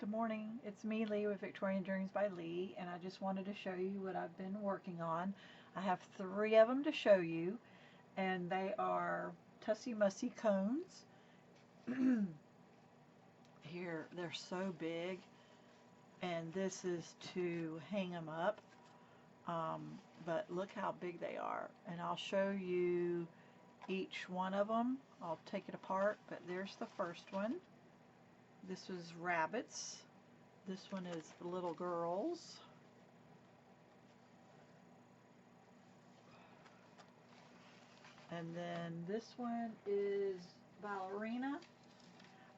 Good morning. It's me, Leigh, with Victorian Dreams by Leigh, and I just wanted to show you what I've been working on. I have 3 of them to show you, and they are Tussie Mussie cones. Here, they're so big, and this is to hang them up, but look how big they are, and I'll show you each one of them. I'll take it apart, but there's the first one. This was rabbits. This one is little girls. And then this one is ballerina.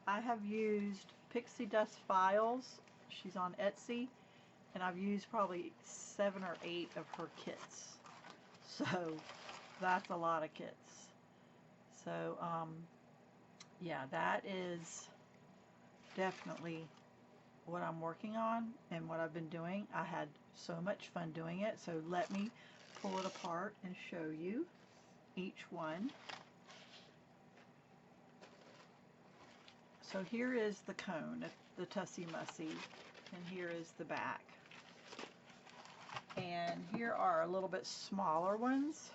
I have used Pixie Dust Files. She's on Etsy, and I've used probably 7 or 8 of her kits. So that's a lot of kits. So yeah, that is definitely what I'm working on and what I've been doing. I had so much fun doing it, so let me pull it apart and show you each one. So here is the cone, the Tussie Mussie, and here is the back. And here are a little bit smaller ones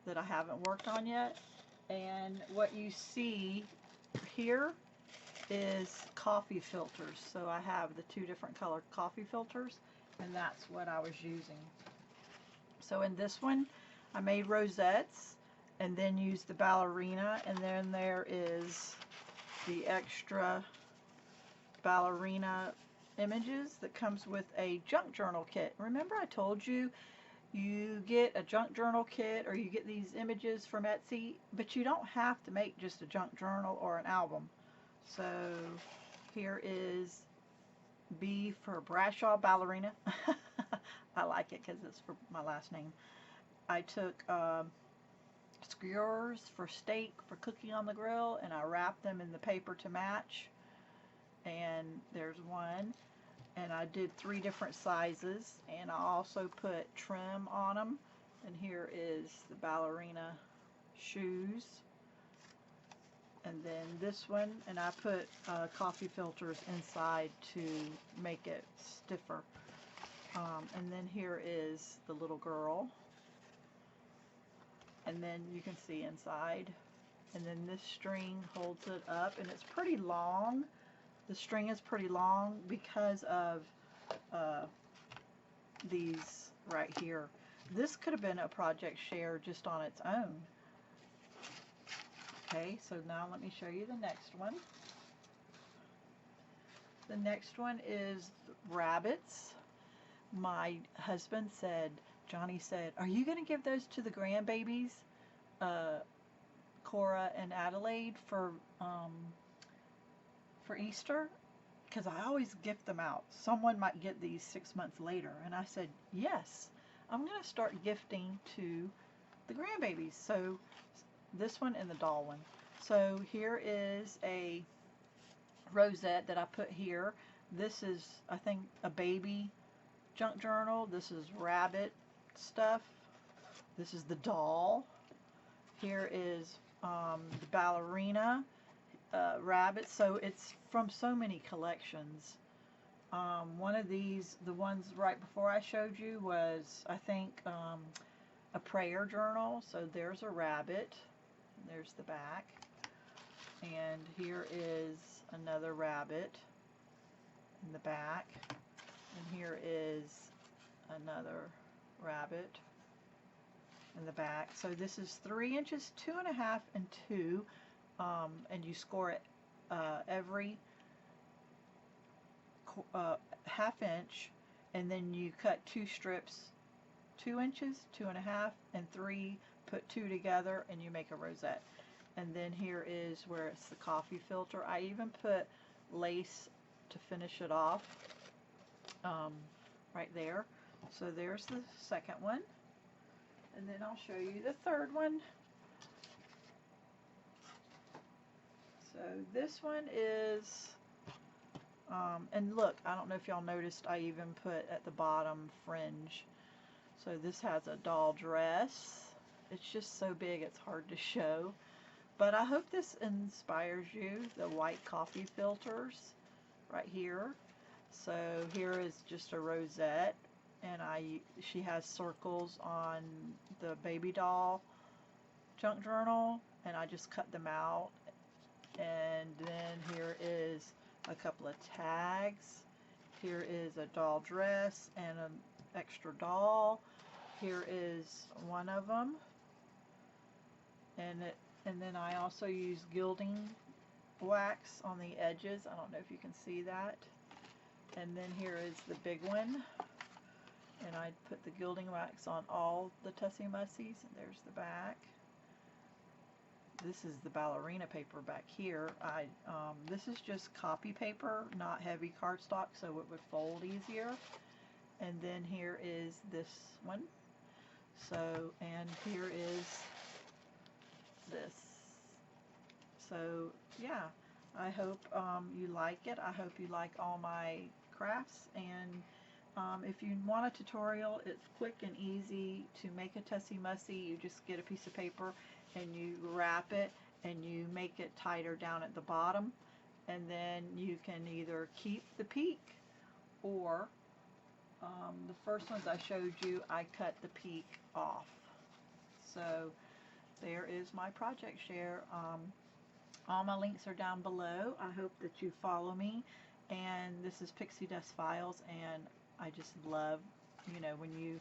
that I haven't worked on yet. And what you see here is coffee filters. So I have the 2 different colored coffee filters, and that's what I was using. So in this one, I made rosettes and then used the ballerina, and then there is the extra ballerina images that comes with a junk journal kit. Remember I told you you get a junk journal kit or you get these images from Etsy, but you don't have to make just a junk journal or an album. So here is B for Bradshaw ballerina. I like it because it's for my last name. I took skewers for steak for cooking on the grill, and I wrapped them in the paper to match. And there's one. And I did 3 different sizes, and I also put trim on them. And here is the ballerina shoes. And then this one, and I put coffee filters inside to make it stiffer. And then here is the little girl. And then you can see inside. And then this string holds it up, and it's pretty long. The string is pretty long because of these right here. This could have been a project share just on its own. Okay, so now let me show you the next one. The next one is rabbits. My husband said, Johnny said, are you going to give those to the grandbabies, Cora and Adelaide, for Easter? Because I always gift them out. Someone might get these 6 months later. And I said, yes, I'm going to start gifting to the grandbabies. So this one and the doll one. So here is a rosette that I put here. This is, I think, a baby junk journal. This is rabbit stuff. This is the doll. Here is the ballerina rabbit. So it's from so many collections. One of these, the ones right before I showed you, was, I think, a prayer journal. So there's a rabbit. There's the back. And here is another rabbit in the back. And here is another rabbit in the back. So this is 3 inches, 2.5, and 2. And you score it every half inch, and then you cut 2 strips, 2 inches, 2.5, and 3, put 2 together, and you make a rosette. And then here is where it's the coffee filter. I even put lace to finish it off right there. So there's the second one, and then I'll show you the third one. So this one is, and look, I don't know if y'all noticed, I even put at the bottom fringe. So this has a doll dress. It's just so big it's hard to show. But I hope this inspires you. The white coffee filters right here. So here is just a rosette, and she has circles on the baby doll junk journal, and I just cut them out. And then here is a couple of tags. Here is a doll dress and an extra doll. Here is one of them, and then I also use gilding wax on the edges. I don't know if you can see that. And then here is the big one, and I put the gilding wax on all the Tussie Mussies. And there's the back. This is the ballerina paper back here. This is just copy paper, not heavy cardstock, so it would fold easier. And then here is this one. So, and here is this. So, yeah, I hope you like it. I hope you like all my crafts. And if you want a tutorial, it's quick and easy to make a Tussie Mussie. You just get a piece of paper and you wrap it and you make it tighter down at the bottom, and then you can either keep the peak, or the first ones I showed you, I cut the peak off. So there is my project share. All my links are down below. I hope that you follow me. And this is Pixie Dust Files, and I just love, when you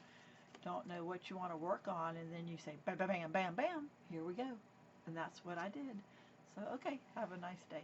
don't know what you want to work on, and then you say bam, bam, bam, bam, bam, here we go. And that's what I did. So, okay, have a nice day.